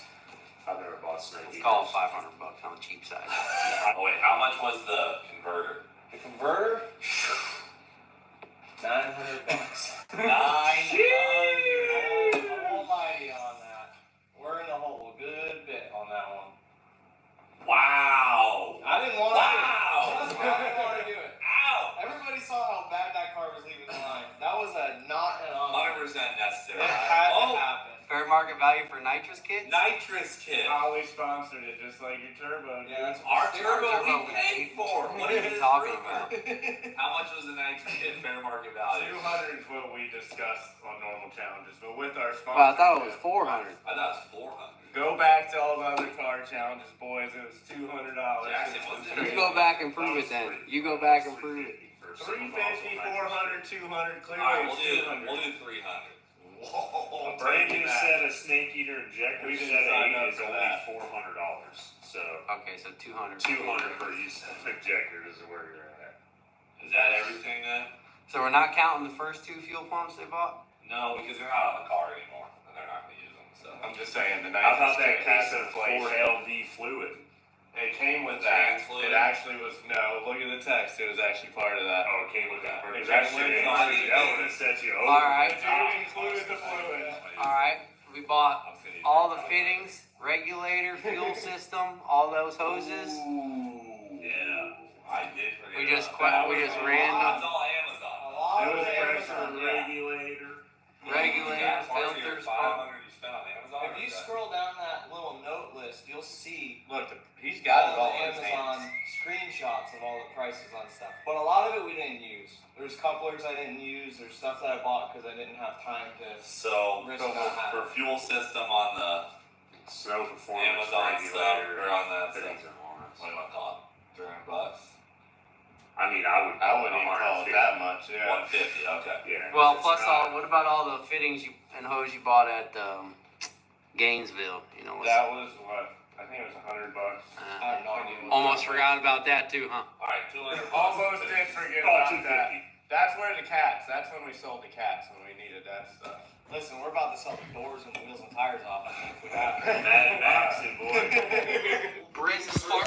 Speaker 13: I've never bought snake
Speaker 5: It's
Speaker 13: eaters.
Speaker 5: called $500 on the cheap side.
Speaker 6: Oh wait, how much was the converter?
Speaker 14: The converter, $900.
Speaker 6: 900.
Speaker 14: Almighty on that. We're in the hole a good bit on that one.
Speaker 6: Wow.
Speaker 14: I didn't want to do it.
Speaker 6: Wow.
Speaker 14: Trust me, I didn't want to do it.
Speaker 6: Ow.
Speaker 14: Everybody saw how bad that car was leaving the line. That was a not an on.
Speaker 6: 100% necessary.
Speaker 14: It had to happen.
Speaker 5: Fair market value for nitrous kits?
Speaker 6: Nitrous kit.
Speaker 15: Holly sponsored it, just like your turbo.
Speaker 14: Yeah, that's
Speaker 6: Our
Speaker 5: Turbo
Speaker 6: turbo we
Speaker 5: we
Speaker 6: paid for. What
Speaker 5: are
Speaker 6: are
Speaker 5: you
Speaker 6: you
Speaker 5: talking
Speaker 6: talking about? How much was the nitrous kit fair market value?
Speaker 15: 200 is what we discussed on normal challenges, but with our sponsor.
Speaker 5: Well, I thought it was 400.
Speaker 6: I thought it was 400.
Speaker 15: Go back to all the other car challenges, boys. It was $200.
Speaker 6: Jackson wasn't
Speaker 5: You go back and prove it then. You go back and prove it.
Speaker 15: 350, 400, 200, clearly
Speaker 6: Alright,
Speaker 15: it's
Speaker 6: we'll
Speaker 15: 200.
Speaker 6: do 300.
Speaker 15: Whoa,
Speaker 13: Brand new set of snake eater injector
Speaker 15: We
Speaker 13: set
Speaker 15: didn't sign
Speaker 13: A
Speaker 15: up
Speaker 13: is
Speaker 15: for
Speaker 13: only
Speaker 15: that.
Speaker 13: $400. So
Speaker 5: Okay, so 200.
Speaker 13: 200 for each set of injectors is where you're at.
Speaker 6: Is that everything then?
Speaker 5: So we're not counting the first 2 fuel pumps they bought?
Speaker 6: No, because they're not on the car anymore. And they're not going to use them. So
Speaker 15: I'm just saying the
Speaker 13: How
Speaker 15: nitrous
Speaker 13: about that
Speaker 15: kit has
Speaker 13: case of
Speaker 15: inflation.
Speaker 13: 4LV fluid?
Speaker 15: It came with that.
Speaker 6: Fluid.
Speaker 15: It actually was, no, look at the text. It was actually part of that.
Speaker 13: Oh, it came with that.
Speaker 15: It
Speaker 13: That
Speaker 15: came
Speaker 13: shit
Speaker 15: with
Speaker 13: ain't
Speaker 15: it.
Speaker 13: that would have set you over.
Speaker 5: Alright.
Speaker 15: It included the fluid.
Speaker 5: Alright, we bought all the fittings, regulator, fuel system, all those hoses.
Speaker 6: Yeah, I did forget.
Speaker 5: We just
Speaker 6: about that.
Speaker 5: ran
Speaker 6: That's
Speaker 5: them.
Speaker 6: all Amazon.
Speaker 14: A lot
Speaker 13: It
Speaker 14: of
Speaker 13: was pressure
Speaker 14: Amazon, yeah.
Speaker 13: regulator.
Speaker 5: Regulators, filters,
Speaker 6: 500 you spent on Amazon.
Speaker 14: If you scroll down that little note list, you'll see
Speaker 15: Look, he's got it all
Speaker 14: the
Speaker 15: in his
Speaker 14: Amazon
Speaker 15: hands.
Speaker 14: screenshots of all the prices on stuff. But a lot of it we didn't use. There's couplers I didn't use. There's stuff that I bought because I didn't have time to.
Speaker 6: So
Speaker 14: Risk not having.
Speaker 6: for fuel system on the
Speaker 13: Snow performance
Speaker 6: Amazon stuff
Speaker 13: regulator.
Speaker 6: or on that
Speaker 13: fittings
Speaker 6: stuff,
Speaker 13: and harness.
Speaker 6: what do I call it? $300.
Speaker 13: I mean, I
Speaker 15: wouldn't even call it that much, yeah.
Speaker 6: 150. Okay.
Speaker 13: Yeah.
Speaker 5: Well,
Speaker 13: it's
Speaker 5: plus
Speaker 13: not-
Speaker 5: what about all the fittings and hose you bought at Gainesville? You know,
Speaker 15: That was what? I think it was $100.
Speaker 14: I have no idea. What
Speaker 5: almost forgot about that too, huh?
Speaker 6: All right, 200.
Speaker 15: Almost did forget
Speaker 13: Oh,
Speaker 15: about that.
Speaker 13: 250.
Speaker 15: That's where the cats. That's when we sold the cats when we needed that stuff.
Speaker 14: Listen, we're about to sell the doors and the wheels and tires off. I think if we have to.
Speaker 13: Mad Max and boy.
Speaker 5: Brace the spark.